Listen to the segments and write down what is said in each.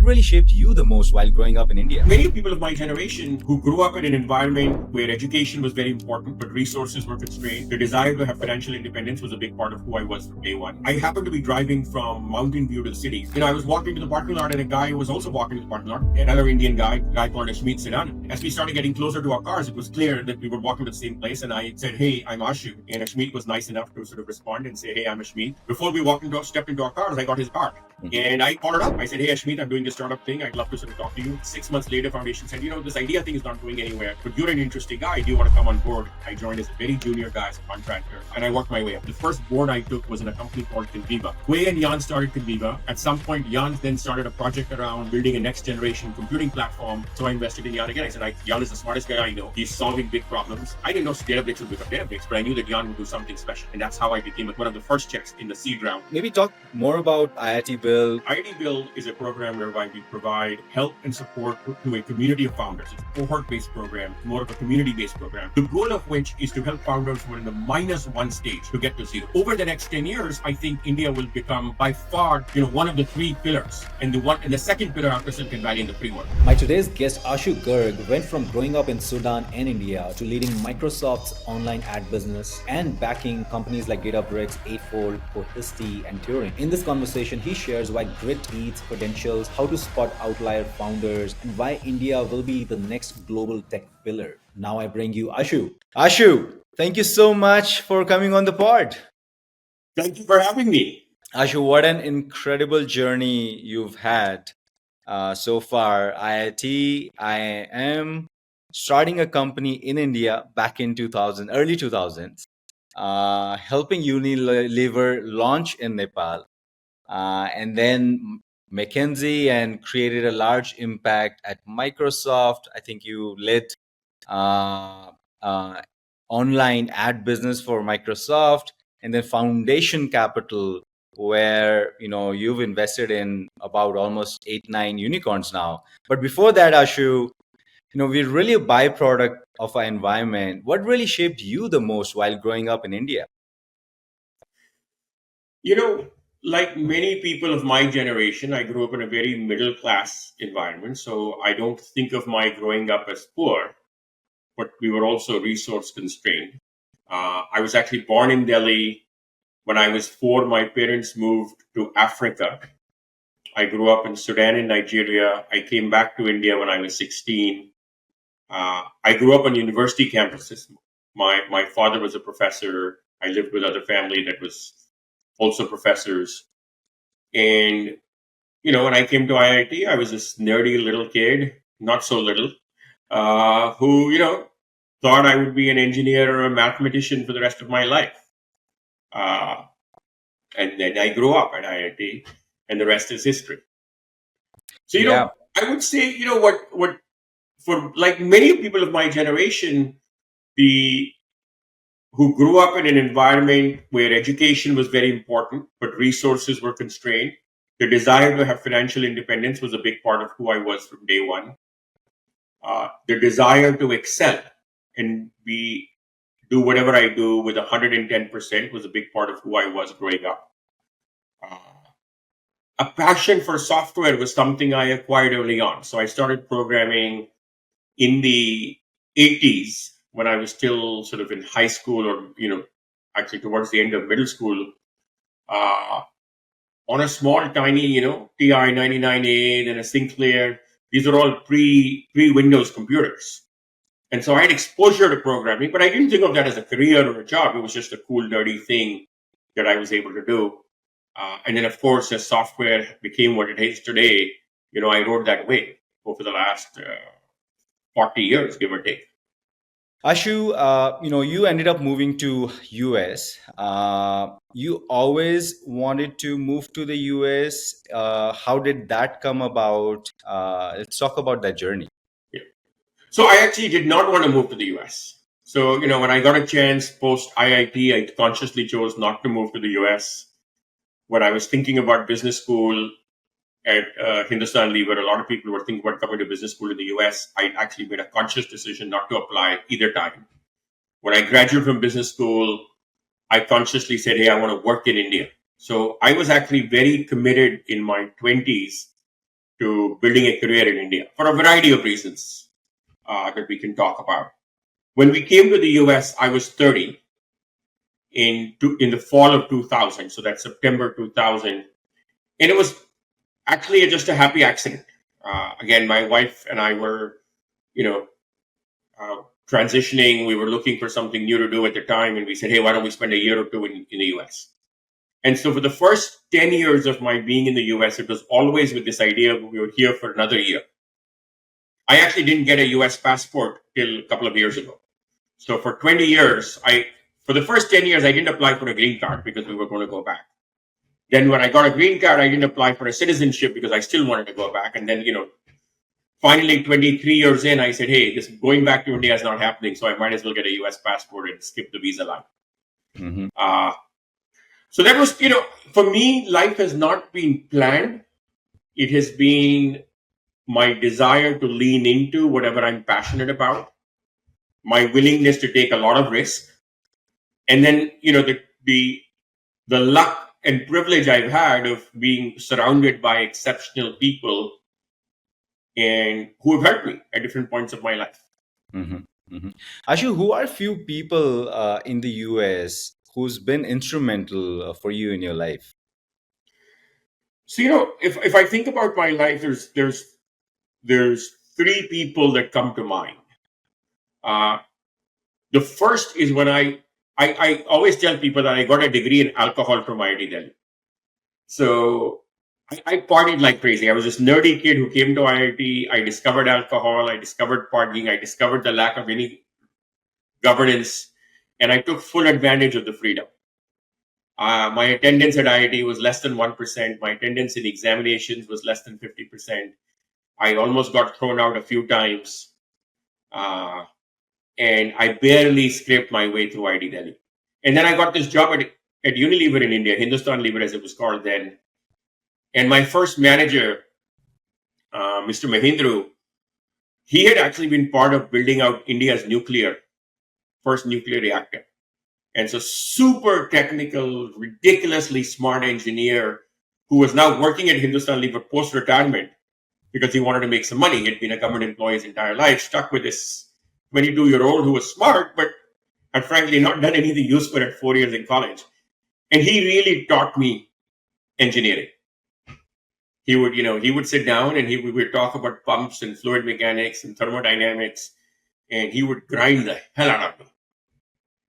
really shaped you the most while growing up in India? Many people of my generation who grew up in an environment where education was very important, but resources were constrained, the desire to have financial independence was a big part of who I was from day one. I happened to be driving from Mountain View to the city. I was walking to the parking lot and a guy was also walking to the parking lot, another Indian guy called Ashmeet Siddhan. As we started getting closer to our cars, it was clear that we were walking to the same place, and I said, "Hey, I'm Ashu." And Ashmeet was nice enough to sort of respond and say, "Hey, I'm Ashmeet." Before we stepped into our cars, I got his card. And I followed up. I said, "Hey, Ashmeet, I'm doing this startup thing. I'd love to sort of talk to you." 6 months later, Foundation said, "This idea thing is not going anywhere, but you're an interesting guy. Do you want to come on board?" I joined as a very junior guy, as a contractor, and I worked my way up. The first board I took was in a company called Conviva. Quay and Jan started Conviva. At some point, Jan then started a project around building a next generation computing platform. So I invested in Jan again. I said, Jan is the smartest guy I know. He's solving big problems. I didn't know Databricks would become Databricks, but I knew that Jan would do something special. And that's how I became one of the first checks in the seed round. Maybe talk more about IIT Build. IIT Build is a program whereby we provide help and support to a community of founders. It's a cohort-based program, more of a community-based program. The goal of which is to help founders who are in the -1 stage to get to zero. Over the next 10 years, I think India will become by far, one of the 3 pillars, and the second pillar after Silicon Valley in the free world. My today's guest, Ashu Garg, went from growing up in Sudan and India to leading Microsoft's online ad business and backing companies like Databricks, Eightfold, Cohesity, and Turing. In this conversation, he shares why grit beats credentials, how to spot outlier founders, and why India will be the next global tech pillar. Now I bring you Ashu. Ashu, thank you so much for coming on the pod. Thank you for having me. Ashu, what an incredible journey you've had so far. IIT, IIM, starting a company in India back in early 2000s, helping Unilever launch in Nepal, and then McKinsey, and created a large impact at Microsoft. I think you led online ad business for Microsoft, and then Foundation Capital, where you've invested in about almost 8-9 unicorns now. But before that, Ashu, we're really a byproduct of our environment. What really shaped you the most while growing up in India? Like many people of my generation, I grew up in a very middle class environment. So I don't think of my growing up as poor, but we were also resource constrained. I was actually born in Delhi. When I was 4, my parents moved to Africa. I grew up in Sudan and Nigeria. I came back to India when I was 16. I grew up on university campuses. My father was a professor. I lived with other family that was also professors. And, when I came to IIT, I was this nerdy little kid, not so little, who, thought I would be an engineer or a mathematician for the rest of my life. And then I grew up at IIT, and the rest is history. So, I would say, what for like many people of my generation, who grew up in an environment where education was very important, but resources were constrained, the desire to have financial independence was a big part of who I was from day one. The desire to excel and do whatever I do with 110% was a big part of who I was growing up. A passion for software was something I acquired early on. So I started programming in the 80s when I was still sort of in high school, or, actually towards the end of middle school, on a small, tiny, TI 99A, then a Sinclair. These are all pre-Windows computers. And so I had exposure to programming, but I didn't think of that as a career or a job. It was just a cool, nerdy thing that I was able to do. And then, of course, as software became what it is today, I rode that wave over the last 40 years, give or take. Ashu, you ended up moving to US. You always wanted to move to the US. How did that come about? Let's talk about that journey. Yeah. So I actually did not want to move to the US. So, when I got a chance post IIT, I consciously chose not to move to the US. When I was thinking about business school at Hindustan Lever, a lot of people were thinking about coming to business school in the US. I actually made a conscious decision not to apply either time. When I graduated from business school, I consciously said, hey, I want to work in India. So I was actually very committed in my 20s to building a career in India for a variety of reasons that we can talk about. When we came to the US, I was 30 in the fall of 2000. So that's September 2000. And it was actually just a happy accident. Again, my wife and I were, transitioning. We were looking for something new to do at the time. And we said, hey, why don't we spend a year or two in the US? And so for the first 10 years of my being in the US, it was always with this idea of we were here for another year. I actually didn't get a US passport till a couple of years ago. So for 20 years, for the first 10 years, I didn't apply for a green card because we were going to go back. Then when I got a green card, I didn't apply for a citizenship because I still wanted to go back. And then, finally 23 years in, I said, hey, this going back to India is not happening. So I might as well get a US passport and skip the visa line. Mm-hmm. So that was, for me, life has not been planned. It has been my desire to lean into whatever I'm passionate about, my willingness to take a lot of risk. And then, the luck and privilege I've had of being surrounded by exceptional people and who have helped me at different points of my life. Mm-hmm. Mm-hmm. Ashu, who are few people in the US who's been instrumental for you in your life? So, if I think about my life, there's three people that come to mind. The first is when I always tell people that I got a degree in alcohol from IIT Delhi. So I partied like crazy. I was this nerdy kid who came to IIT. I discovered alcohol. I discovered partying. I discovered the lack of any governance. And I took full advantage of the freedom. My attendance at IIT was less than 1%. My attendance in examinations was less than 50%. I almost got thrown out a few times. And I barely scraped my way through IIT Delhi. And then I got this job at Unilever in India, Hindustan Lever as it was called then. And my first manager, Mr. Mahindru, he had actually been part of building out India's first nuclear reactor. And so super technical, ridiculously smart engineer who was now working at Hindustan Lever post-retirement because he wanted to make some money. He had been a government employee his entire life, stuck with this 22-year-old who was smart, but had frankly not done anything useful at 4 years in college. And he really taught me engineering. He would sit down and we would talk about pumps and fluid mechanics and thermodynamics, and he would grind the hell out of me.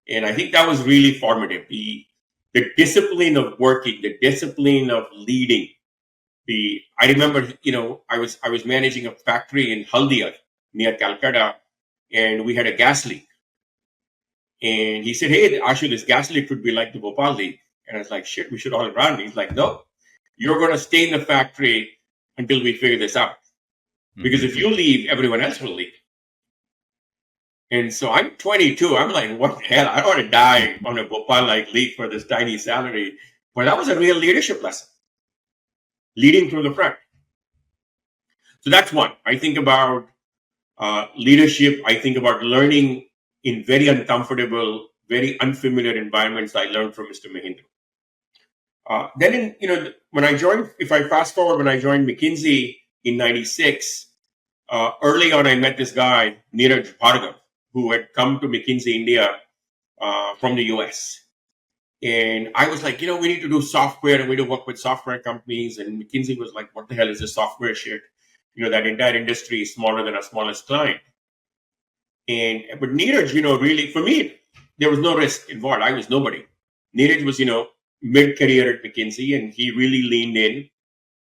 And I think that was really formative. The discipline of working, the discipline of leading. I remember, I was managing a factory in Haldia near Calcutta, and we had a gas leak. And he said, hey, Ashu, this gas leak could be like the Bhopal leak. And I was like, shit, we should all run. He's like, no, you're going to stay in the factory until we figure this out. Because if you leave, everyone else will leave. And so I'm 22. I'm like, what the hell? I don't want to die on a Bhopal-like leak for this tiny salary. But that was a real leadership lesson. Leading from the front. So that's one. I think about leadership. I think about learning in very uncomfortable, very unfamiliar environments. I learned from Mr. Mahindra. Then, when I joined, if I fast forward, when I joined McKinsey in 96, early on, I met this guy, Neeraj Bhargav, who had come to McKinsey India from the US. And I was like, we need to do software and we need to work with software companies. And McKinsey was like, what the hell is this software shit? That entire industry is smaller than our smallest client. But Neeraj, really, for me, there was no risk involved. I was nobody. Neeraj was, mid-career at McKinsey, and he really leaned in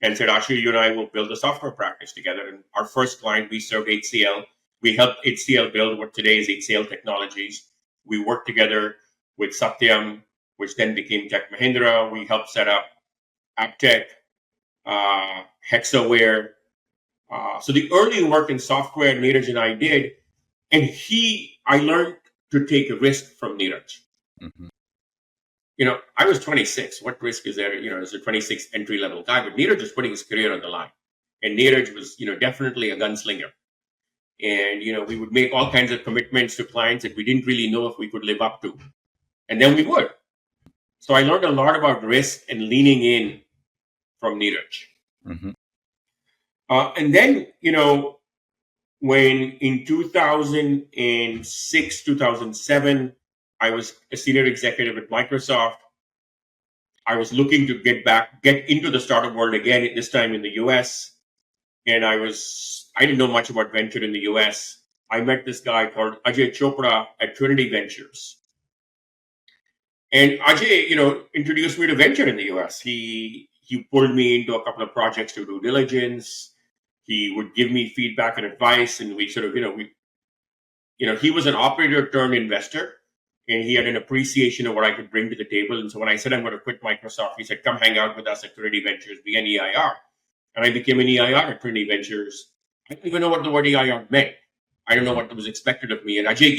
and said, Ashu, you and I will build a software practice together. And our first client, we served HCL. We helped HCL build what today is HCL Technologies. We worked together with Satyam, which then became Tech Mahindra. We helped set up AppTech, Hexaware. So the early work in software Neeraj and I did, and I learned to take a risk from Neeraj. Mm-hmm. I was 26. What risk is there? As a 26 entry-level guy, but Neeraj was putting his career on the line. And Neeraj was, definitely a gunslinger. And, we would make all kinds of commitments to clients that we didn't really know if we could live up to. And then we would. So I learned a lot about risk and leaning in from Neeraj. Mm-hmm. And then, when in 2006, 2007, I was a senior executive at Microsoft. I was looking to get into the startup world again, this time in the US. And I didn't know much about venture in the US. I met this guy called Ajay Chopra at Trinity Ventures. And Ajay, introduced me to venture in the US. He pulled me into a couple of projects to do diligence. He would give me feedback and advice, and we sort of, he was an operator turned investor, and he had an appreciation of what I could bring to the table. And so when I said I'm going to quit Microsoft, he said, "Come hang out with us at Trinity Ventures, be an EIR." And I became an EIR at Trinity Ventures. I didn't even know what the word EIR meant. I don't know what was expected of me. And Ajay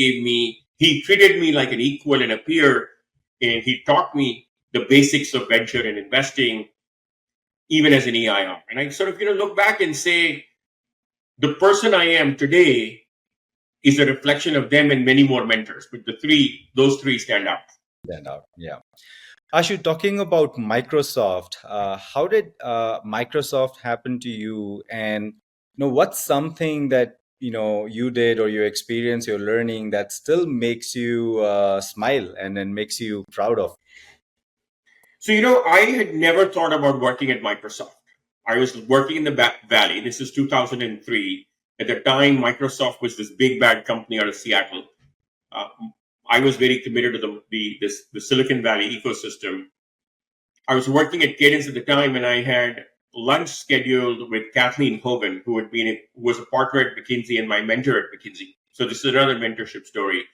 he treated me like an equal and a peer, and he taught me the basics of venture and investing, even as an EIR. And I sort of, look back and say, the person I am today is a reflection of them and many more mentors. But those three stand out. Stand out. Yeah. Ashu, talking about Microsoft, how did Microsoft happen to you? And what's something that you did or your experience, your learning that still makes you smile and then makes you proud of? So, I had never thought about working at Microsoft. I was working in the Valley. This is 2003. At the time, Microsoft was this big bad company out of Seattle. Uh, I was very committed to the Silicon Valley ecosystem. I was working at Cadence at the time, and I had lunch scheduled with Kathleen Hogan, who was a partner at McKinsey and my mentor at McKinsey. So this is another mentorship story.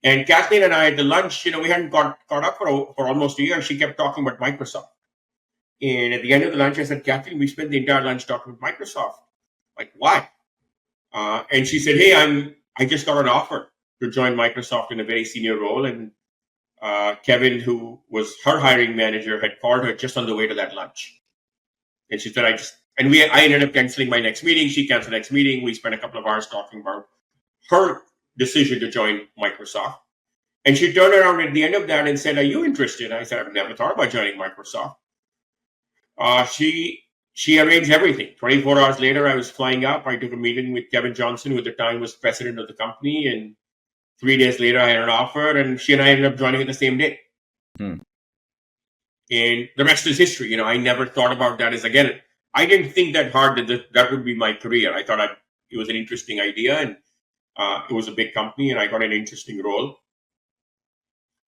And Kathleen and I at the lunch, we hadn't caught up for almost a year. She kept talking about Microsoft. And at the end of the lunch, I said, "Kathleen, we spent the entire lunch talking about Microsoft. Like, why?" And she said, "Hey, I just got an offer to join Microsoft in a very senior role." And Kevin, who was her hiring manager, had called her just on the way to that lunch. And she said, I ended up canceling my next meeting. She canceled the next meeting. We spent a couple of hours talking about her decision to join Microsoft. And she turned around at the end of that and said, "Are you interested?" I said, "I've never thought about joining Microsoft." She arranged everything. 24 hours later, I was flying up. I took a meeting with Kevin Johnson, who at the time was president of the company. And 3 days later, I had an offer, and she and I ended up joining it the same day. And the rest is history. I never thought about that as, again, I didn't think that hard that would be my career. I thought it was an interesting idea, and it was a big company, and I got an interesting role.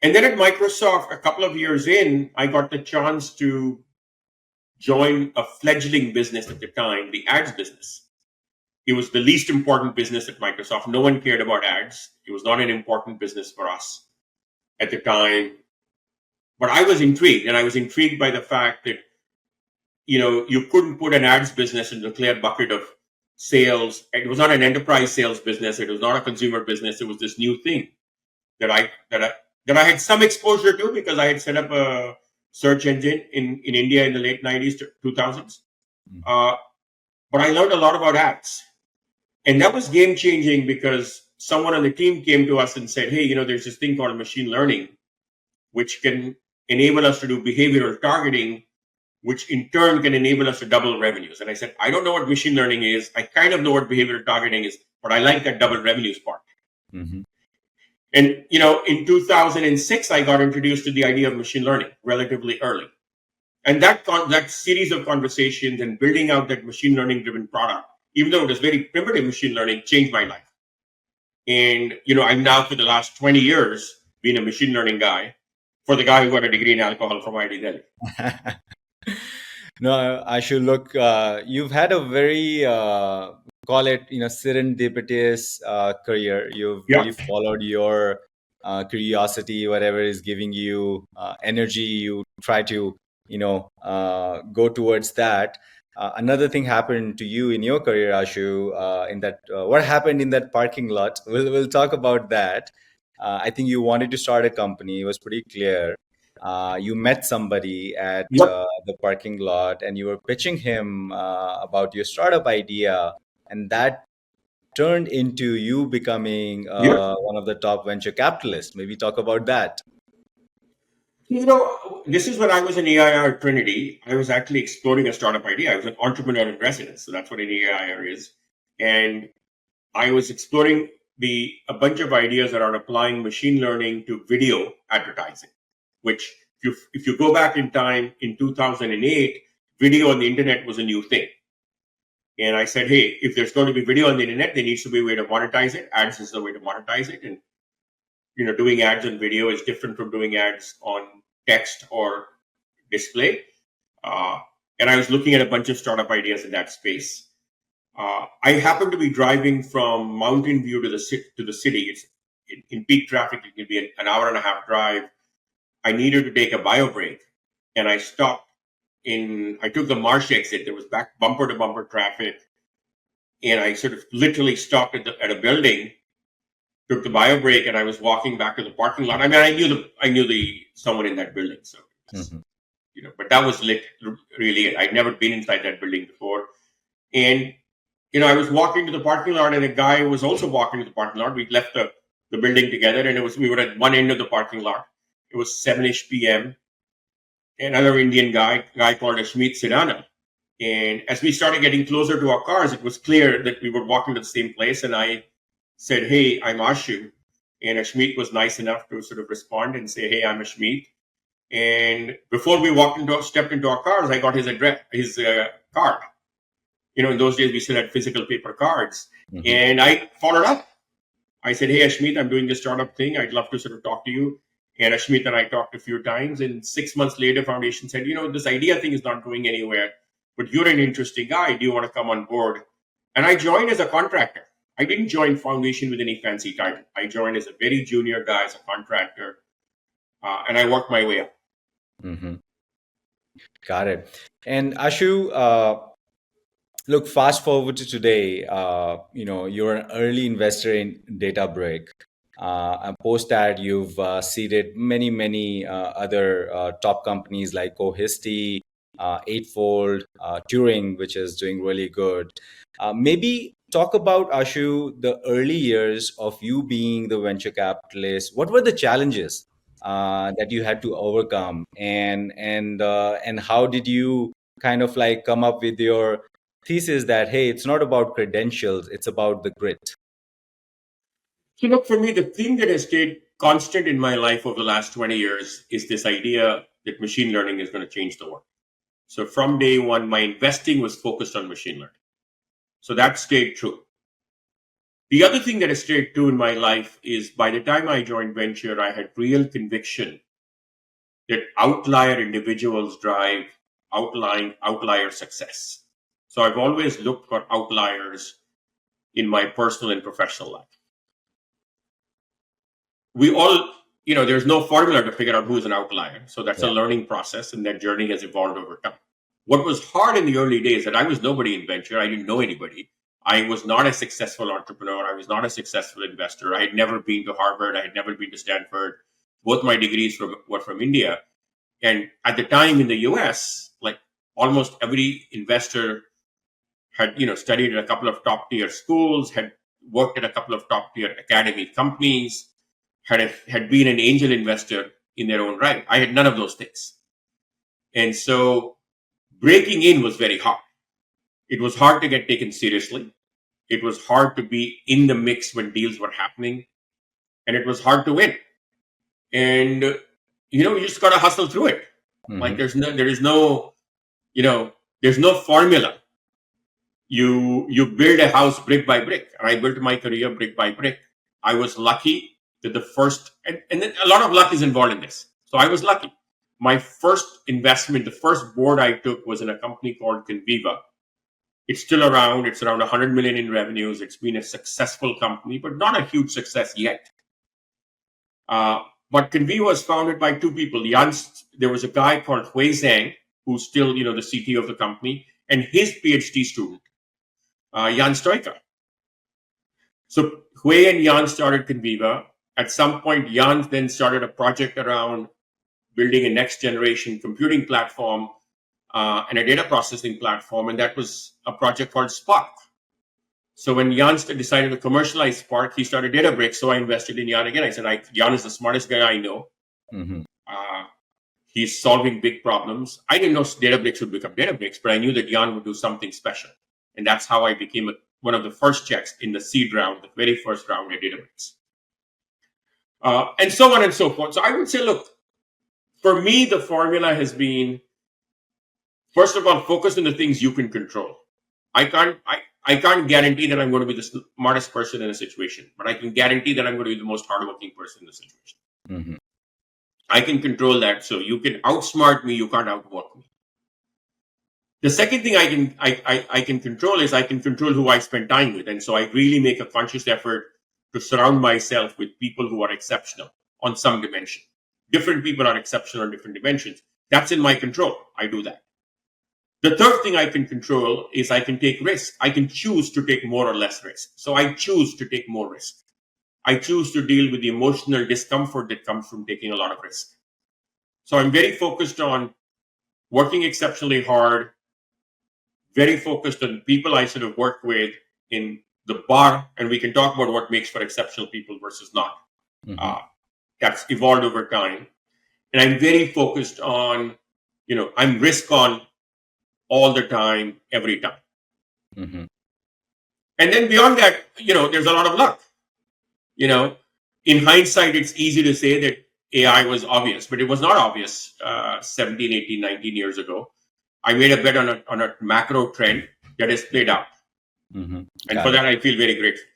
And then at Microsoft, a couple of years in, I got the chance to join a fledgling business at the time, the ads business. It was the least important business at Microsoft. No one cared about ads. It was not an important business for us at the time. But I was intrigued, and I was intrigued by the fact that, you couldn't put an ads business in the clear bucket of sales. It was not an enterprise sales business. It was not a consumer business. It was this new thing that I had some exposure to because I had set up a search engine in India in the late 90s to 2000s. But I learned a lot about ads. And that was game changing because someone on the team came to us and said, "Hey, there's this thing called machine learning, which can enable us to do behavioral targeting, which in turn can enable us to double revenues." And I said, "I don't know what machine learning is. I kind of know what behavioral targeting is, but I like that double revenues part." Mm-hmm. And, in 2006, I got introduced to the idea of machine learning relatively early. And that series of conversations and building out that machine learning driven product, even though it was very primitive machine learning, changed my life. And, I'm now for the last 20 years been a machine learning guy for the guy who got a degree in alcohol from IIT Delhi. No, I should look. You've had a very call it serendipitous career. You've really followed your curiosity, whatever is giving you energy. You try to go towards that. Another thing happened to you in your career, Ashu. In that, what happened in that parking lot? We'll talk about that. I think you wanted to start a company. It was pretty clear. You met somebody at the parking lot and you were pitching him about your startup idea, and that turned into you becoming one of the top venture capitalists. Maybe talk about that. This is when I was in AIR Trinity. I was actually exploring a startup idea. I was an entrepreneur in residence, so that's what an AIR is. And I was exploring a bunch of ideas around applying machine learning to video advertising, which if you go back in time in 2008, video on the internet was a new thing. And I said, hey, if there's going to be video on the internet, there needs to be a way to monetize it. Ads is the way to monetize it. And doing ads on video is different from doing ads on text or display. And I was looking at a bunch of startup ideas in that space. I happened to be driving from Mountain View to the city. It's in peak traffic. It can be an hour and a half drive. I needed to take a bio break, and I stopped I took the Marsh exit. There was back bumper to bumper traffic, and I sort of literally stopped at a building, took the bio break, and I was walking back to the parking lot. I mean, I knew someone in that building, so but that was really it. I'd never been inside that building before, and I was walking to the parking lot, and a guy was also walking to the parking lot. We left the building together, and we were at one end of the parking lot. It was 7-ish p.m. Another Indian guy called Ashmeet Sidana. And as we started getting closer to our cars, it was clear that we were walking to the same place. And I said, hey, I'm Ashu. And Ashmeet was nice enough to sort of respond and say, hey, I'm Ashmeet. And before we stepped into our cars, I got his address, his card. In those days, we still had physical paper cards. Mm-hmm. And I followed up. I said, hey, Ashmeet, I'm doing this startup thing. I'd love to sort of talk to you. And Ashmeet and I talked a few times. And 6 months later, Foundation said, this idea thing is not going anywhere, but you're an interesting guy. Do you want to come on board? And I joined as a contractor. I didn't join Foundation with any fancy title. I joined as a very junior guy, as a contractor. And I worked my way up. Mm-hmm. Got it. And Ashu, look, fast forward to today, you're an early investor in Databricks. And post that, you've seeded many other top companies like Cohesity, Eightfold, Turing, which is doing really good. Maybe talk about, Ashu, the early years of you being the venture capitalist. What were the challenges that you had to overcome, and how did you kind of like come up with your thesis that, hey, it's not about credentials, it's about the grit? So look, for me, the thing that has stayed constant in my life over the last 20 years is this idea that machine learning is going to change the world. So from day one, my investing was focused on machine learning. So that stayed true. The other thing that has stayed true in my life is by the time I joined venture, I had real conviction that outlier individuals drive outlier success. So I've always looked for outliers in my personal and professional life. We all, there's no formula to figure out who's an outlier. So that's a learning process, and that journey has evolved over time. What was hard in the early days that I was nobody in venture. I didn't know anybody. I was not a successful entrepreneur. I was not a successful investor. I had never been to Harvard. I had never been to Stanford. Both my degrees were from India. And at the time in the US, like almost every investor had, studied at a couple of top tier schools, had worked at a couple of top tier academy companies, had been an angel investor in their own right. I had none of those things. And so breaking in was very hard. It was hard to get taken seriously. It was hard to be in the mix when deals were happening. And it was hard to win. And, you just got to hustle through it. Mm-hmm. Like there's no formula. You build a house brick by brick. And I built my career brick by brick. I was lucky that the first, and then a lot of luck is involved in this. So I was lucky. My first investment, the first board I took was in a company called Conviva. It's still around. It's around 100 million in revenues. It's been a successful company, but not a huge success yet. But Conviva was founded by two people. There was a guy called Hui Zhang, who's still, the CTO of the company, and his PhD student, Jan Stoica. So Hui and Jan started Conviva. At some point, Jan then started a project around building a next generation computing platform and a data processing platform. And that was a project called Spark. So when Jan decided to commercialize Spark, he started Databricks. So I invested in Jan again. I said, Jan is the smartest guy I know. Mm-hmm. He's solving big problems. I didn't know Databricks would become Databricks, but I knew that Jan would do something special. And that's how I became one of the first checks in the seed round, the very first round at Databricks. And so on and so forth. So I would say, look, for me, the formula has been, first of all, focus on the things you can control. I can't guarantee that I'm going to be the smartest person in a situation, but I can guarantee that I'm going to be the most hardworking person in the situation. Mm-hmm. I can control that. So you can outsmart me, you can't outwork me. The second thing I can control is I can control who I spend time with. And so I really make a conscious effort to surround myself with people who are exceptional on some dimension. Different people are exceptional on different dimensions. That's in my control. I do that. The third thing I can control is I can take risk. I can choose to take more or less risk. So I choose to take more risk. I choose to deal with the emotional discomfort that comes from taking a lot of risk. So I'm very focused on working exceptionally hard, very focused on people I sort of work with in the bar, and we can talk about what makes for exceptional people versus not. Mm-hmm. That's evolved over time. And I'm very focused on, I'm risk on all the time, every time. Mm-hmm. And then beyond that, there's a lot of luck. In hindsight, it's easy to say that AI was obvious, but it was not obvious 17, 18, 19 years ago. I made a bet on a macro trend that has played out. Mm-hmm. And for that, I feel very grateful.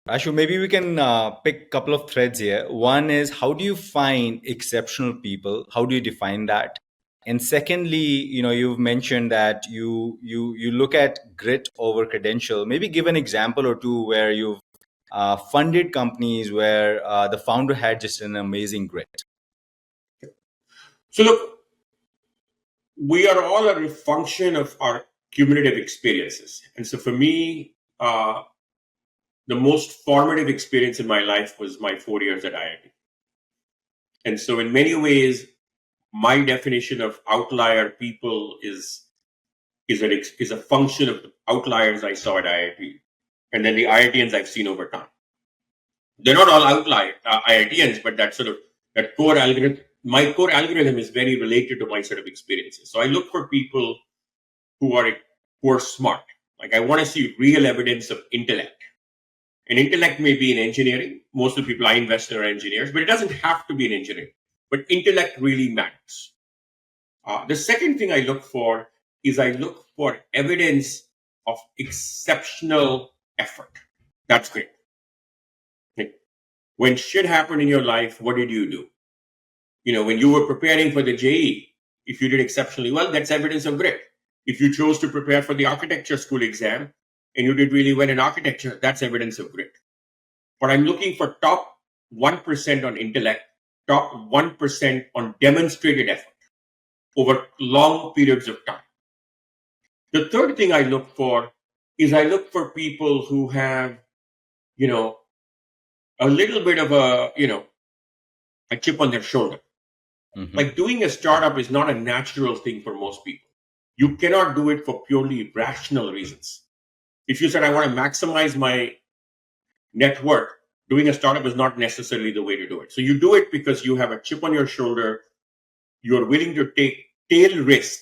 Ashu, maybe we can pick a couple of threads here. One is, how do you find exceptional people? How do you define that? And secondly, you've mentioned that you look at grit over credential. Maybe give an example or two where you've funded companies where the founder had just an amazing grit. So look, we are all a function of our cumulative experiences. And so for me, the most formative experience in my life was my 4 years at IIT. And so in many ways, my definition of outlier people is a function of the outliers I saw at IIT, and then the IITians I've seen over time. They're not all outlier IITians, but that core algorithm. My core algorithm is very related to my set of experiences. So I look for people who are smart. Like, I want to see real evidence of intellect. And intellect may be in engineering. Most of the people I invest in are engineers, but it doesn't have to be in engineering. But intellect really matters. The second thing I look for is I look for evidence of exceptional effort. That's great. Like, when shit happened in your life, what did you do? When you were preparing for the JE, if you did exceptionally well, that's evidence of grit. If you chose to prepare for the architecture school exam and you did really well in architecture, that's evidence of grit. But I'm looking for top 1% on intellect, top 1% on demonstrated effort over long periods of time. The third thing I look for is I look for people who have, a little bit of a chip on their shoulder. Mm-hmm. Like, doing a startup is not a natural thing for most people. You cannot do it for purely rational reasons. If you said, I want to maximize my net worth, doing a startup is not necessarily the way to do it. So you do it because you have a chip on your shoulder. You're willing to take tail risk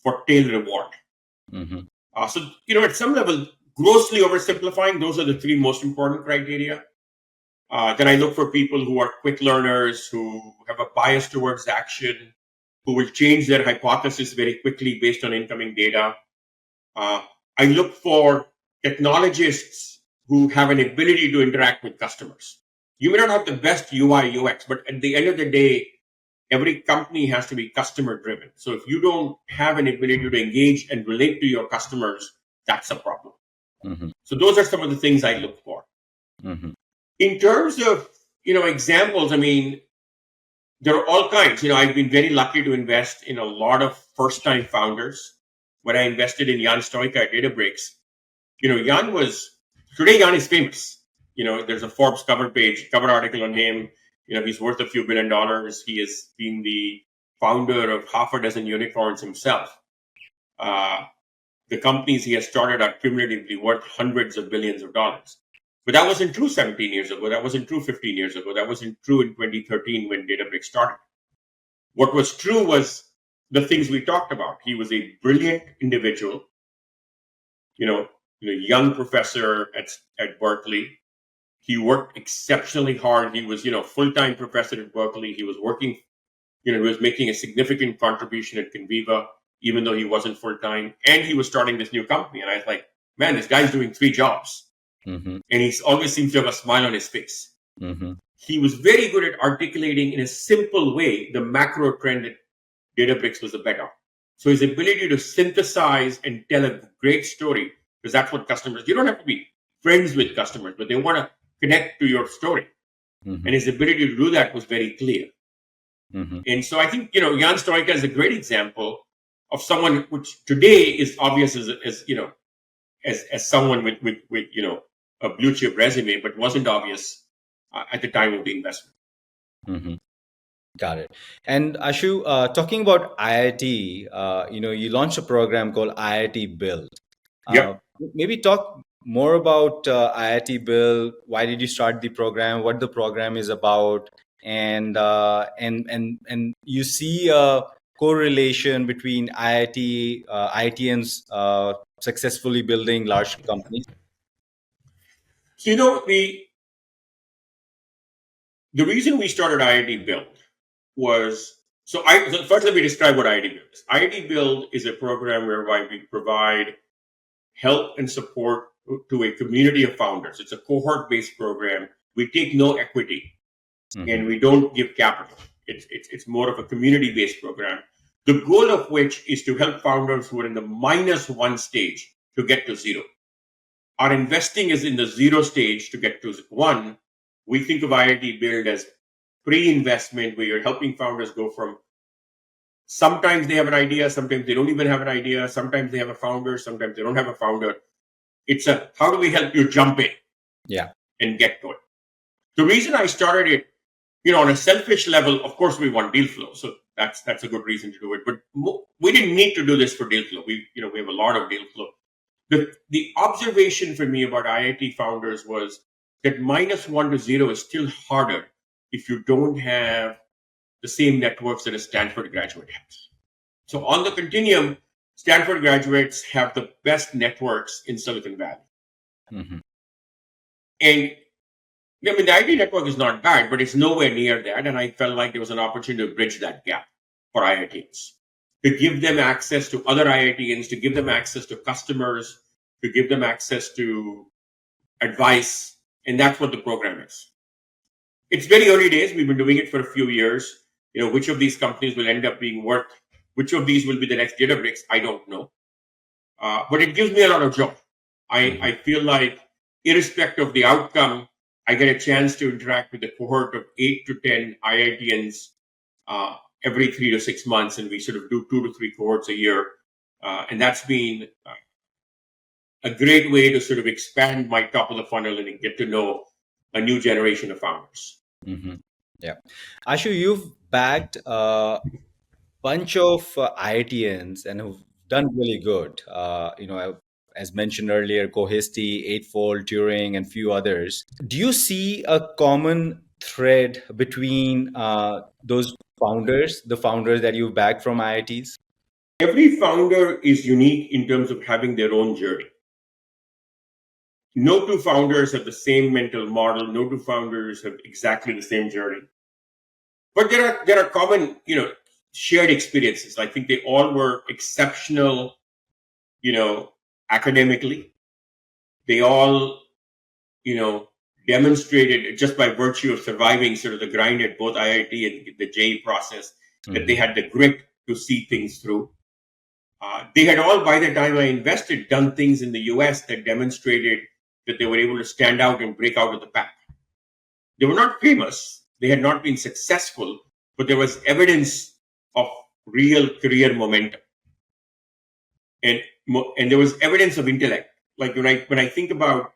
for tail reward. Mm-hmm. So, at some level, grossly oversimplifying, those are the three most important criteria. Then I look for people who are quick learners, who have a bias towards action, who will change their hypothesis very quickly based on incoming data. I look for technologists who have an ability to interact with customers. You may not have the best UI, UX, but at the end of the day, every company has to be customer driven. So if you don't have an ability to engage and relate to your customers, that's a problem. Mm-hmm. So those are some of the things I look for. Mm-hmm. In terms of, examples, I mean, there are all kinds. I've been very lucky to invest in a lot of first-time founders. When I invested in Jan Stoica at Databricks, today Jan is famous. There's a Forbes cover article on him. He's worth a few $1 billion. He has been the founder of half a dozen unicorns himself. The companies he has started are cumulatively worth hundreds of billions of dollars. But that wasn't true 17 years ago. That wasn't true 15 years ago. That wasn't true in 2013 when Databricks started. What was true was the things we talked about. He was a brilliant individual, young professor at Berkeley. He worked exceptionally hard. He was, full-time professor at Berkeley. He was working, he was making a significant contribution at Conviva, even though he wasn't full-time. And he was starting this new company. And I was like, man, this guy's doing 3 jobs. Mm-hmm. And he always seems to have a smile on his face. Mm-hmm. He was very good at articulating in a simple way the macro trend that Databricks was a bet on. So his ability to synthesize and tell a great story, because that's what customers, you don't have to be friends with customers, but they want to connect to your story. Mm-hmm. And his ability to do that was very clear. Mm-hmm. And so I think, Jan Stoica is a great example of someone which today is obvious as someone with a blue chip resume, but wasn't obvious at the time of the investment. Mm-hmm. Got it. And Ashu, talking about IIT, you launched a program called IIT Build. Yep. Maybe talk more about IIT Build. Why did you start the program? What the program is about, and you see a correlation between IITians successfully building large companies. So the reason we started IIT Build was so first let me describe what IIT Build is. IIT Build is a program whereby we provide help and support to a community of founders. It's a cohort-based program. We take no equity, and we don't give capital. It's more of a community-based program. The goal of which is to help founders who are in the -1 stage to get to 0. Our investing is in the 0 stage to get to 1. We think of IIT Build as pre-investment, where you're helping founders go from sometimes they have an idea, sometimes they don't even have an idea, sometimes they have a founder, sometimes they don't have a founder. It's a how do we help you jump in and get going. The reason I started it, on a selfish level, of course we want deal flow, so that's a good reason to do it. But we didn't need to do this for deal flow. We have a lot of deal flow. The observation for me about IIT founders was that -1 to 0 is still harder if you don't have the same networks that a Stanford graduate has. So on the continuum, Stanford graduates have the best networks in Silicon Valley. Mm-hmm. And the IT network is not bad, but it's nowhere near that. And I felt like there was an opportunity to bridge that gap for IITians, to give them access to other IITians, to give them access to customers, to give them access to advice. And that's what the program is. It's very early days. We've been doing it for a few years. Which of these companies will end up being worth, which of these will be the next Databricks, I don't know. But it gives me a lot of joy. I feel like irrespective of the outcome, I get a chance to interact with a cohort of 8 to 10 IITians every 3 to 6 months, and we sort of do 2 to 3 cohorts a year. And that's been a great way to sort of expand my top of the funnel and get to know a new generation of founders. Mm-hmm. Yeah. Ashu, you've bagged a bunch of IITians and who've done really good. As mentioned earlier, Cohesity, Eightfold, Turing, and few others. Do you see a common thread between those founders, the founders that you bagged from IITs? Every founder is unique in terms of having their own journey. No two founders have the same mental model. No two founders have exactly the same journey. But there are common, shared experiences. I think they all were exceptional, academically. They all, demonstrated just by virtue of surviving sort of the grind at both IIT and the JE process that they had the grit to see things through. They had all, by the time I invested, done things in the US that demonstrated that they were able to stand out and break out of the pack. They were not famous. They had not been successful, but there was evidence of real career momentum. And there was evidence of intellect. Like when I think about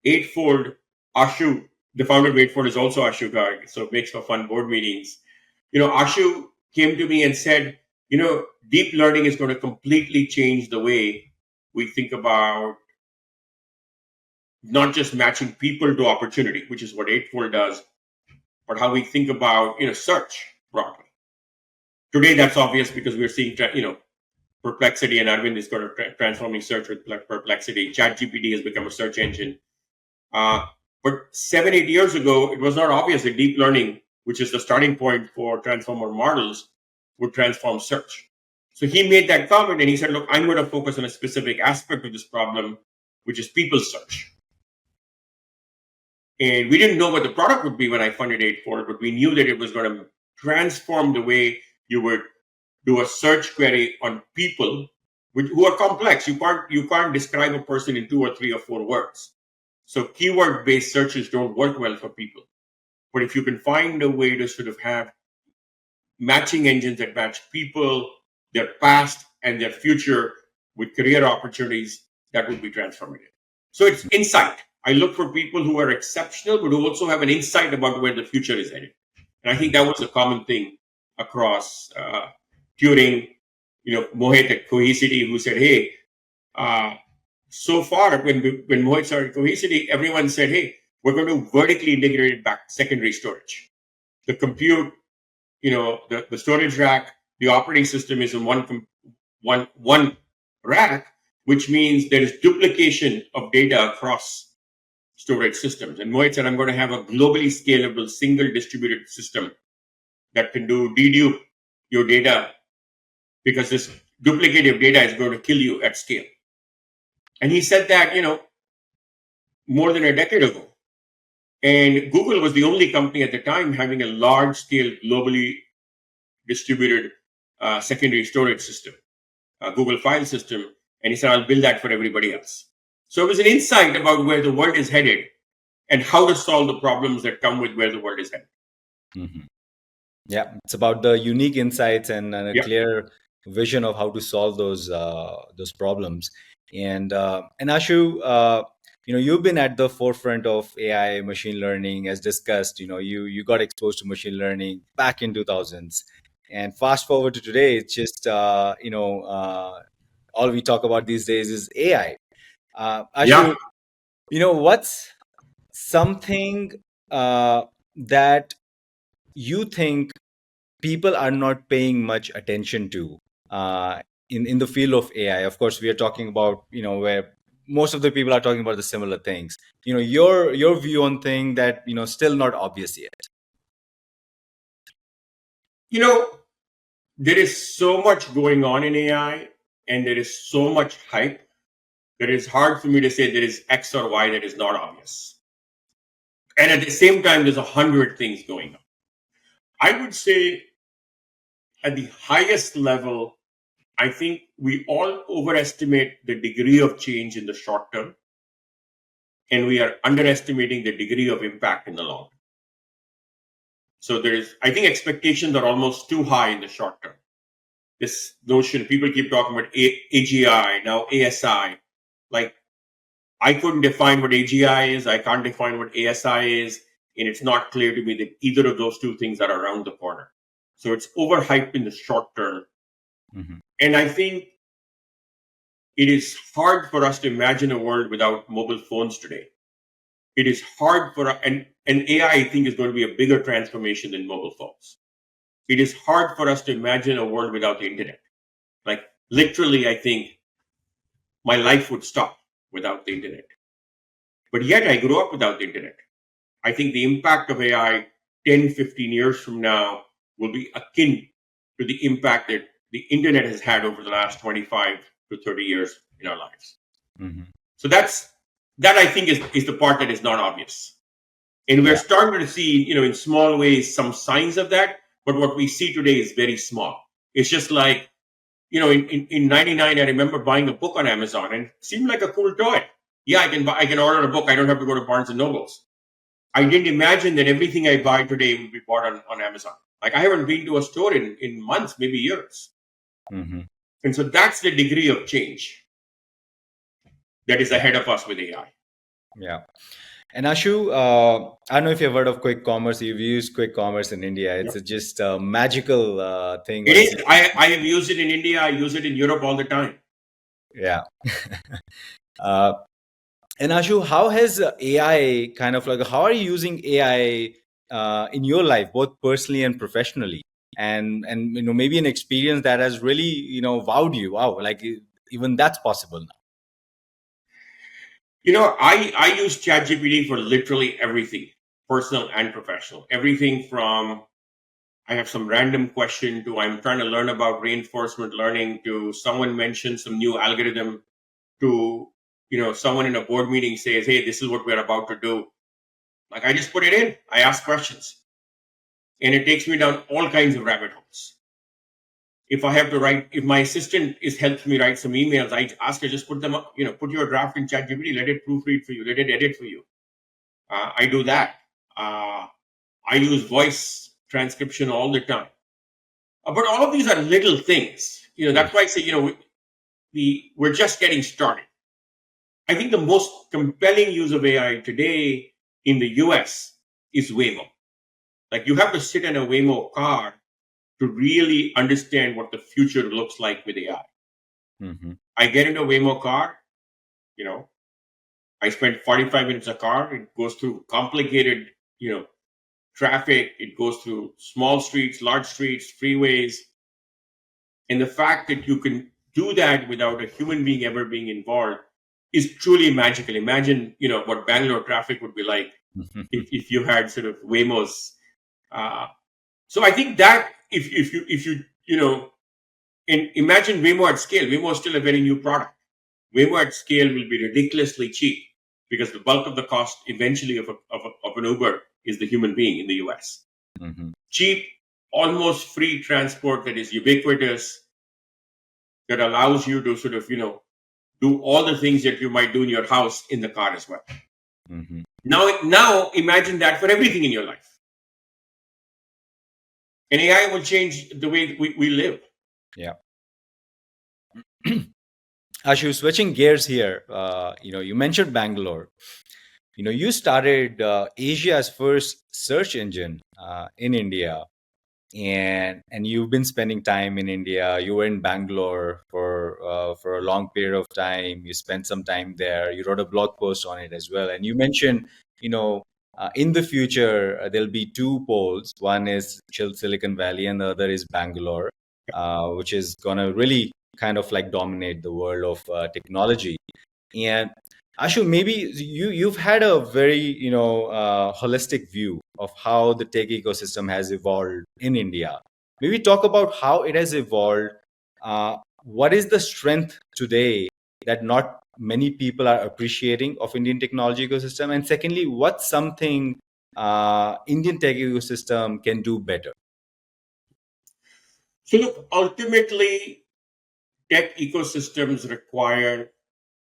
Eightfold, Ashu, the founder of Eightfold is also Ashu Garg, so it makes for fun board meetings. Ashu came to me and said, deep learning is going to completely change the way we think about not just matching people to opportunity, which is what Eightfold does, but how we think about search broadly. Today, that's obvious because we're seeing, Perplexity, and Arvind is going to transforming search with Perplexity. ChatGPT has become a search engine. Uh, but 7, 8 years ago, it was not obvious that deep learning, which is the starting point for transformer models, would transform search. So he made that comment and he said, look, I'm going to focus on a specific aspect of this problem, which is people search. And we didn't know what the product would be when I funded Eightfold, but we knew that it was going to transform the way you would do a search query on people who are complex. You can't describe a person in 2 or 3 or 4 words. So keyword-based searches don't work well for people. But if you can find a way to sort of have matching engines that match people, their past and their future with career opportunities, that would be transformative. So it's insight. I look for people who are exceptional, but who also have an insight about where the future is headed. And I think that was a common thing across Turing, Mohit at Cohesity, who said, hey, so far, when Mohit started Cohesity, everyone said, hey, we're going to vertically integrate it back secondary storage. The compute, the storage rack, the operating system is in one rack, which means there is duplication of data across storage systems. And Mohit said, I'm going to have a globally scalable, single distributed system that can dedupe your data, because this duplicative data is going to kill you at scale. And he said that, more than a decade ago. And Google was the only company at the time having a large scale, globally distributed secondary storage system, Google file system. And he said, I'll build that for everybody else. So it was an insight about where the world is headed and how to solve the problems that come with where the world is headed. Mm-hmm. Yeah, it's about the unique insights and a clear vision of how to solve those problems. And Ashu, you've been at the forefront of AI, machine learning, as discussed. You got exposed to machine learning back in 2000s, and fast forward to today, it's just all we talk about these days is AI. Ashu, what's something that you think people are not paying much attention to in the field of AI? Of course, we are talking about where most of the people are talking about the similar things. Your view on thing that still not obvious yet. There is so much going on in AI, and there is so much hype that it's hard for me to say there is X or Y that is not obvious. And at the same time, there's 100 things going on. I would say at the highest level, I think we all overestimate the degree of change in the short term, and we are underestimating the degree of impact in the long term. So I think expectations are almost too high in the short term. This notion, people keep talking about AGI, now ASI. Like, I couldn't define what AGI is. I can't define what ASI is. And it's not clear to me that either of those two things are around the corner. So it's overhyped in the short term. Mm-hmm. And I think it is hard for us to imagine a world without mobile phones today. It is hard for, and AI, I think, is going to be a bigger transformation than mobile phones. It is hard for us to imagine a world without the internet. Like, literally, I think my life would stop without the internet. But yet I grew up without the internet. I think the impact of AI 10, 15 years from now will be akin to the impact that the internet has had over the last 25 to 30 years in our lives. Mm-hmm. So that I think is the part that is not obvious. And we're starting to see, in small ways, some signs of that. But what we see today is very small. It's just like, in 99, I remember buying a book on Amazon, and it seemed like a cool toy. Yeah, I can order a book. I don't have to go to Barnes and Nobles. I didn't imagine that everything I buy today would be bought on Amazon. Like, I haven't been to a store in months, maybe years. Mm-hmm. And so that's the degree of change that is ahead of us with AI. Yeah. And Ashu, I don't know if you've heard of quick commerce. You've used quick commerce in India. It's just a magical thing. It is. I have used it in India. I use it in Europe all the time. Yeah. And Ashu, how has AI how are you using AI in your life, both personally and professionally? and maybe an experience that has really wowed you. Wow, like even that's possible now. I use ChatGPT for literally everything, personal and professional. Everything from I have some random question to I'm trying to learn about reinforcement learning to someone mentions some new algorithm to someone in a board meeting says, hey, this is what we're about to do. Like I just put it in, I ask questions, and it takes me down all kinds of rabbit holes. If I have to write, if my assistant helps me write some emails, I ask her, just put them up, put your draft in ChatGPT, let it proofread for you, let it edit for you. I do that. I use voice transcription all the time. But all of these are little things. That's why I say, we're just getting started. I think the most compelling use of AI today in the US is Waymo. Like you have to sit in a Waymo car to really understand what the future looks like with AI. Mm-hmm. I get into a Waymo car, I spend 45 minutes in a car. It goes through complicated, traffic. It goes through small streets, large streets, freeways. And the fact that you can do that without a human being ever being involved is truly magical. Imagine, what Bangalore traffic would be like if you had sort of Waymos. So I think that if you and imagine Waymo at scale. Waymo is still a very new product. Waymo at scale will be ridiculously cheap because the bulk of the cost eventually of an Uber is the human being in the US. Mm-hmm. Cheap, almost free transport that is ubiquitous, that allows you to sort of, do all the things that you might do in your house in the car as well. Mm-hmm. Now imagine that for everything in your life. And AI will change the way we live. Yeah. Ashu, switching gears here, you mentioned Bangalore. You started Asia's first search engine in India, and you've been spending time in India. You were in Bangalore for a long period of time. You spent some time there. You wrote a blog post on it as well, and you mentioned, in the future there'll be two poles. One is Silicon Valley, and the other is Bangalore, which is gonna really kind of like dominate the world of technology. And Ashu, maybe you've had a very holistic view of how the tech ecosystem has evolved in India. Maybe talk about how it has evolved. What is the strength today that not many people are appreciating of Indian technology ecosystem? And secondly, what's something Indian tech ecosystem can do better? So look, ultimately, tech ecosystems require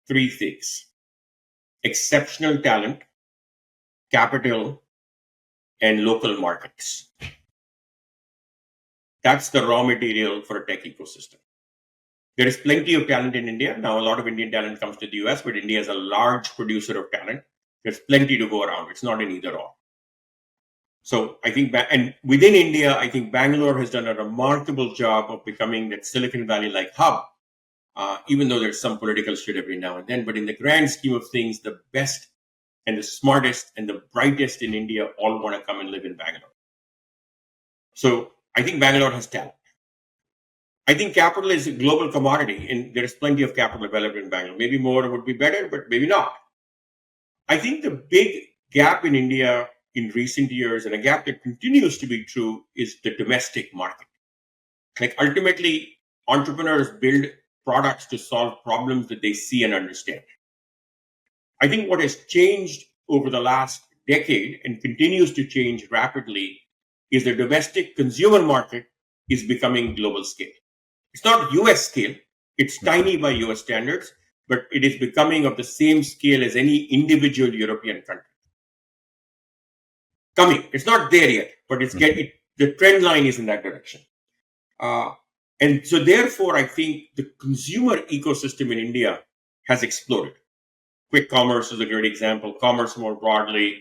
three things: exceptional talent, capital, and local markets. That's the raw material for a tech ecosystem. There is plenty of talent in India. Now, a lot of Indian talent comes to the US, but India is a large producer of talent. There's plenty to go around. It's not an either or. So I think, and within India, I think Bangalore has done a remarkable job of becoming that Silicon Valley-like hub, even though there's some political shit every now and then. But in the grand scheme of things, the best and the smartest and the brightest in India all want to come and live in Bangalore. So I think Bangalore has talent. I think capital is a global commodity, and there is plenty of capital available in Bangalore. Maybe more would be better, but maybe not. I think the big gap in India in recent years, and a gap that continues to be true, is the domestic market. Like ultimately, entrepreneurs build products to solve problems that they see and understand. I think what has changed over the last decade and continues to change rapidly is the domestic consumer market is becoming global scale. It's not US scale, it's tiny by US standards, but it is becoming of the same scale as any individual European country. Coming, it's not there yet, but the trend line is in that direction. And so therefore, I think the consumer ecosystem in India has exploded. Quick commerce is a great example, commerce more broadly,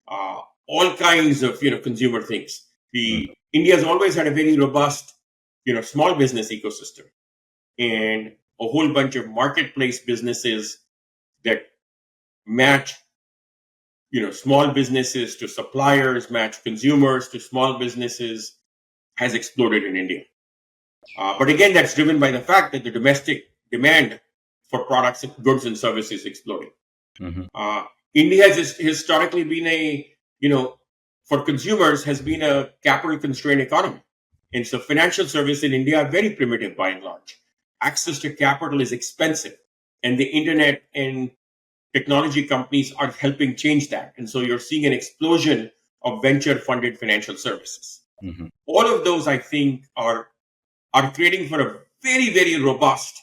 all kinds of consumer things. India has always had a very robust small business ecosystem and a whole bunch of marketplace businesses that match small businesses to suppliers, match consumers to small businesses. has exploded in India. But again, that's driven by the fact that the domestic demand for products, goods, and services is exploding. India has historically been for consumers, has been a capital constrained economy. And so financial services in India are very primitive by and large. Access to capital is expensive. And the internet and technology companies are helping change that. And so you're seeing an explosion of venture funded financial services. All of those, I think, are creating for a very, very robust,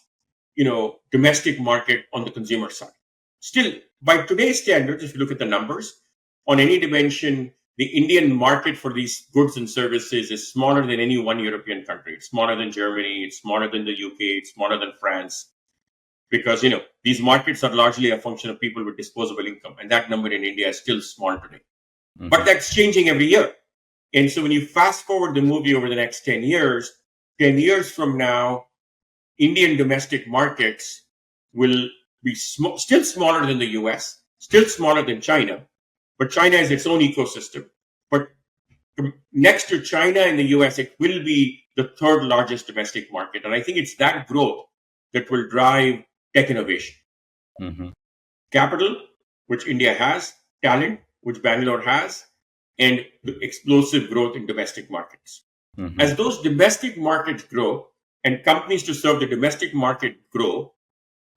domestic market on the consumer side. Still, by today's standards, if you look at the numbers, on any dimension, the Indian market for these goods and services is smaller than any one European country. It's smaller than Germany, it's smaller than the UK, it's smaller than France. Because, these markets are largely a function of people with disposable income. And that number in India is still small today. But that's changing every year. And so when you fast forward the movie over the next 10 years, 10 years from now, Indian domestic markets will be still smaller than the US, still smaller than China, but China is its own ecosystem. But next to China and the US, it will be the third largest domestic market. And I think it's that growth that will drive tech innovation. Capital, which India has, talent, which Bangalore has, and the explosive growth in domestic markets. As those domestic markets grow and companies to serve the domestic market grow,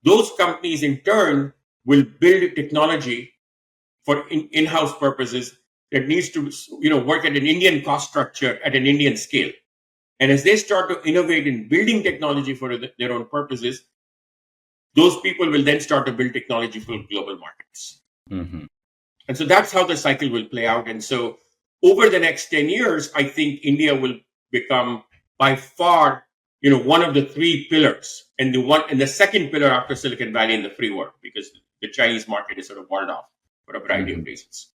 those companies in turn will build technology for in-house purposes that needs to work at an Indian cost structure at an Indian scale. And as they start to innovate in building technology for their own purposes, those people will then start to build technology for global markets. And so that's how the cycle will play out. And so over the next 10 years, I think India will become by far, one of the three pillars, and the second pillar after Silicon Valley in the free world, because the Chinese market is sort of walled off for a variety of reasons.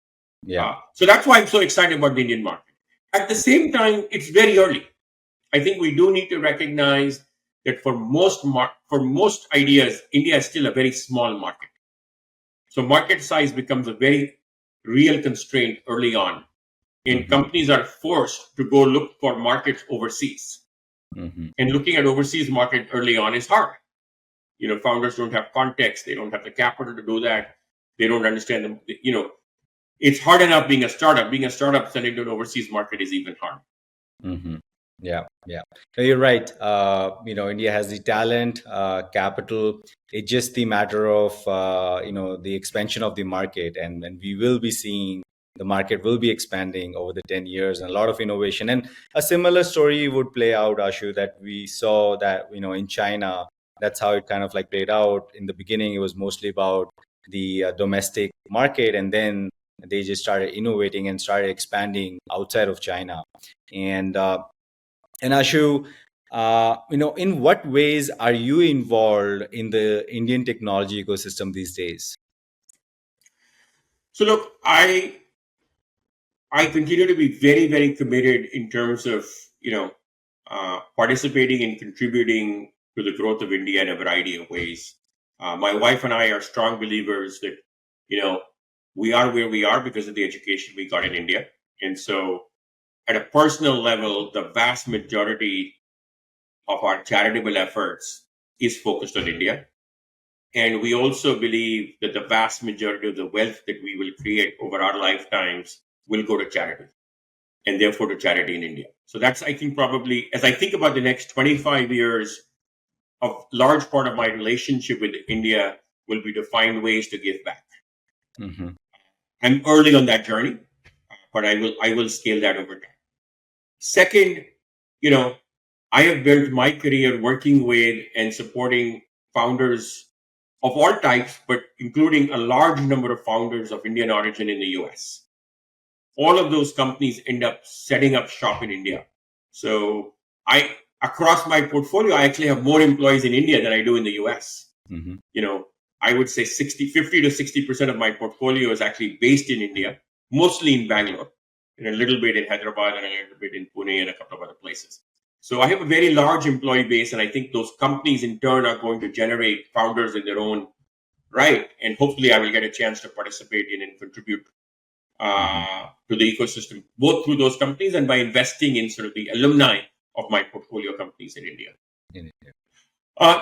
So that's why I'm so excited about the Indian market. At the same time, it's very early. I think we do need to recognize that for most ideas, India is still a very small market. So market size becomes a very real constraint early on. And companies are forced to go look for markets overseas. And looking at overseas market early on is hard. Founders don't have context. They don't have the capital to do that. They don't understand them. It's hard enough being a startup. Being a startup selling to an overseas market is even hard. Yeah. No, you're right. India has the talent, capital. It's just the matter of, the expansion of the market. And we will be seeing the market will be expanding over the 10 years and a lot of innovation. And a similar story would play out, Ashu, that we saw that, in China, that's how it kind of like played out. In the beginning, it was mostly about the domestic market. And then they just started innovating and started expanding outside of China. And Ashu, in what ways are you involved in the Indian technology ecosystem these days? So look, I continue to be very, very committed in terms of, participating and contributing to the growth of India in a variety of ways. My wife and I are strong believers that, we are where we are because of the education we got in India. And so at a personal level, the vast majority of our charitable efforts is focused on India. And we also believe that the vast majority of the wealth that we will create over our lifetimes will go to charity, and therefore to charity in India. So that's, I think, probably, as I think about the next 25 years, a large part of my relationship with India will be to find ways to give back. I'm early on that journey, but I will scale that over time. Second, I have built my career working with and supporting founders of all types, but including a large number of founders of Indian origin in the US. All of those companies end up setting up shop in India. So across my portfolio, I actually have more employees in India than I do in the US. I would say 50 to 60% of my portfolio is actually based in India, mostly in Bangalore, and a little bit in Hyderabad, and a little bit in Pune, and a couple of other places. So I have a very large employee base, and I think those companies in turn are going to generate founders in their own right. And hopefully I will get a chance to participate in and contribute to the ecosystem, both through those companies and by investing in sort of the alumni of my portfolio companies in India.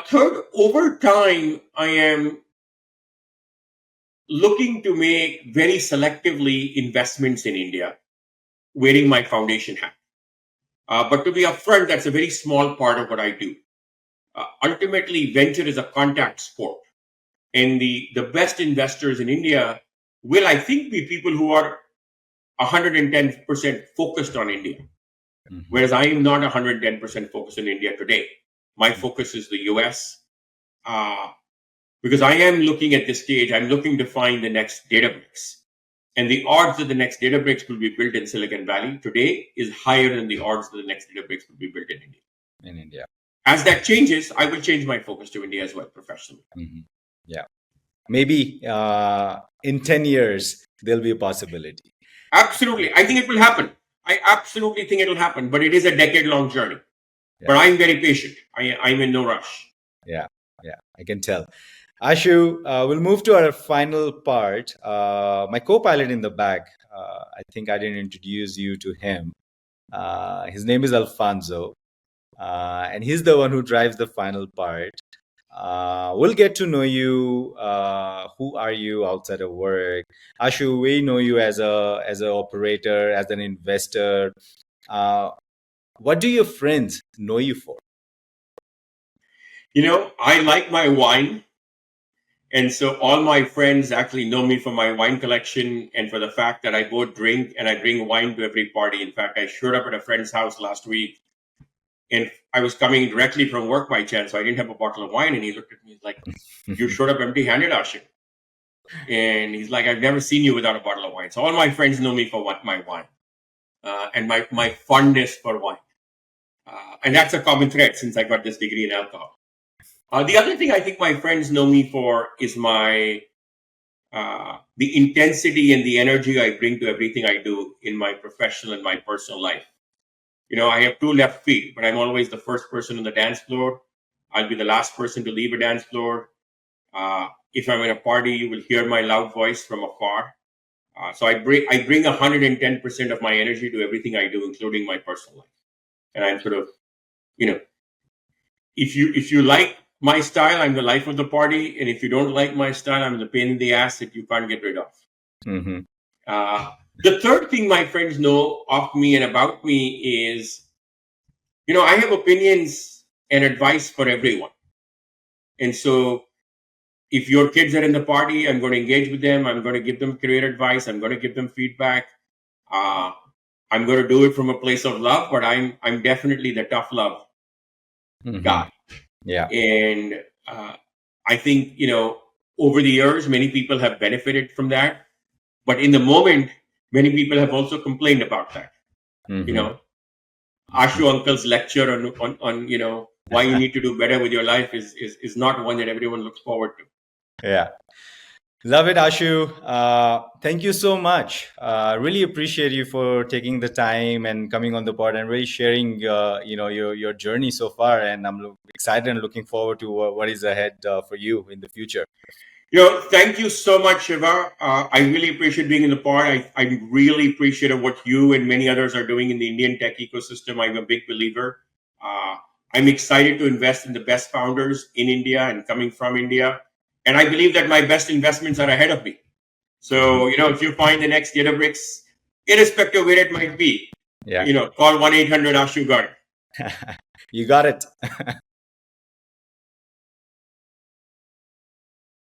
Third, over time, I am looking to make very selectively investments in India, wearing my foundation hat. But to be upfront, that's a very small part of what I do. Ultimately, venture is a contact sport. And the best investors in India will, I think, be people who are 110% focused on India. Whereas I am not 110% focused on India today. My focus is the US. Because I am looking at this stage, I'm looking to find the next Databricks. And the odds that the next Databricks will be built in Silicon Valley today is higher than the odds that the next Databricks will be built in India. As that changes, I will change my focus to India as well professionally. Yeah. Maybe in 10 years, there'll be a possibility. Absolutely. I think it will happen. I absolutely think it will happen, but it is a decade-long journey. Yeah. But I'm very patient. I'm in no rush. Yeah, I can tell. Ashu, we'll move to our final part. My co-pilot in the back, I think I didn't introduce you to him. His name is Alfonso, and he's the one who drives the final part. We'll get to know you. Who are you outside of work? Ashu, we know you as an operator, as an investor. What do your friends know you for? I like my wine. And so all my friends actually know me for my wine collection and for the fact that I both drink and I bring wine to every party. In fact, I showed up at a friend's house last week and I was coming directly from work by chance. So I didn't have a bottle of wine. And he looked at me, he's like, you showed up empty-handed, Ashu. And he's like, I've never seen you without a bottle of wine. So all my friends know me for my wine and my fondness for wine. And that's a common thread since I got this degree in alcohol. The other thing I think my friends know me for is my the intensity and the energy I bring to everything I do in my professional and my personal life. I have two left feet, but I'm always the first person on the dance floor. I'll be the last person to leave a dance floor. If I'm in a party, you will hear my loud voice from afar. So I bring 110% of my energy to everything I do, including my personal life. And I'm sort of, if you like my style, I'm the life of the party. And if you don't like my style, I'm the pain in the ass that you can't get rid of. The third thing my friends know of me and about me is, I have opinions and advice for everyone. And so if your kids are in the party, I'm going to engage with them. I'm going to give them career advice. I'm going to give them feedback. I'm going to do it from a place of love, but I'm definitely the tough love guy. Yeah. And I think, over the years, many people have benefited from that. But in the moment, many people have also complained about that. Ashu Uncle's lecture on why you need to do better with your life is not one that everyone looks forward to. Yeah. Love it, Ashu. Thank you so much. Really appreciate you for taking the time and coming on the pod and really sharing, your journey so far. And I'm excited and looking forward to what is ahead for you in the future. Thank you so much, Shiva. I really appreciate being in the pod. I really appreciate what you and many others are doing in the Indian tech ecosystem. I'm a big believer. I'm excited to invest in the best founders in India and coming from India. And I believe that my best investments are ahead of me. So, if you find the next Databricks, irrespective of where it might be, call 1-800 Ashu Garg. You got it.